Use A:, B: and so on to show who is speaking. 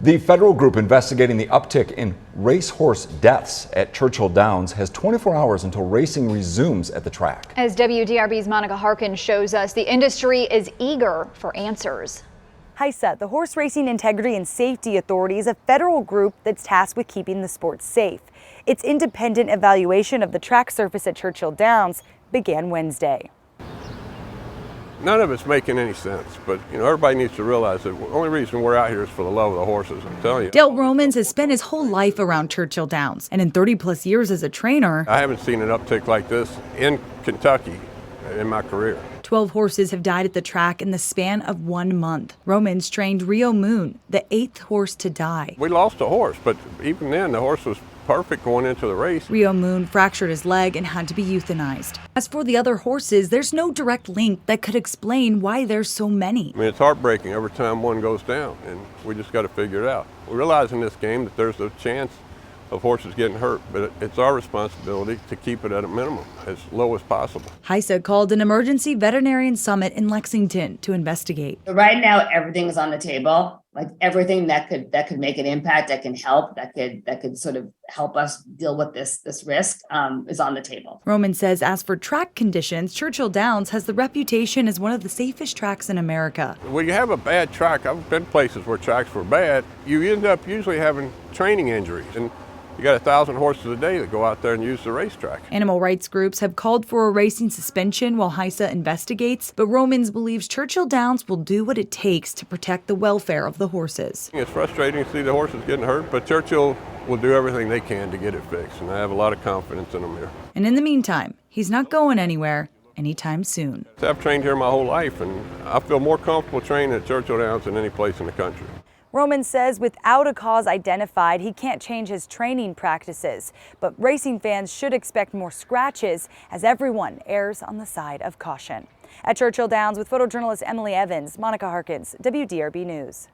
A: The federal group investigating the uptick in racehorse deaths at Churchill Downs has 24 hours until racing resumes at the track.
B: As WDRB's Monica Harkins shows us, the industry is eager for answers.
C: HISA, the Horse Racing Integrity and Safety Authority, is a federal group that's tasked with keeping the sport safe. Its independent evaluation of the track surface at Churchill Downs began Wednesday.
D: None of it's making any sense, but everybody needs to realize that the only reason we're out here is for the love of the horses, I'm telling you.
E: Dale Romans has spent his whole life around Churchill Downs, and in 30-plus years as a trainer,
D: I haven't seen an uptick like this in Kentucky in my career.
E: 12 horses have died at the track in the span of 1 month. Romans trained Rio Moon, the 8th horse to die.
D: We lost a horse, but even then the horse was perfect going into the race.
E: Rio Moon fractured his leg and had to be euthanized. As for the other horses, there's no direct link that could explain why there's so many.
D: I mean, it's heartbreaking every time one goes down, and we just got to figure it out. We realize in this game that there's a chance of horses getting hurt, but it's our responsibility to keep it at a minimum, as low as possible.
E: HISA called an emergency veterinarian summit in Lexington to investigate.
F: Right now, everything is on the table, like everything that could make an impact, that can help, that could sort of help us deal with this risk is on the table.
E: Roman says as for track conditions, Churchill Downs has the reputation as one of the safest tracks in America.
D: When you have a bad track, I've been places where tracks were bad, you end up usually having training injuries. And you got 1,000 horses a day that go out there and use the racetrack.
E: Animal rights groups have called for a racing suspension while HISA investigates, but Romans believes Churchill Downs will do what it takes to protect the welfare of the horses.
D: It's frustrating to see the horses getting hurt, but Churchill will do everything they can to get it fixed, and I have a lot of confidence in them here.
E: And in the meantime, he's not going anywhere anytime soon.
D: I've trained here my whole life, and I feel more comfortable training at Churchill Downs than any place in the country.
C: Roman says without a cause identified, he can't change his training practices. But racing fans should expect more scratches as everyone errs on the side of caution. At Churchill Downs with photojournalist Emily Evans, Monica Harkins, WDRB News.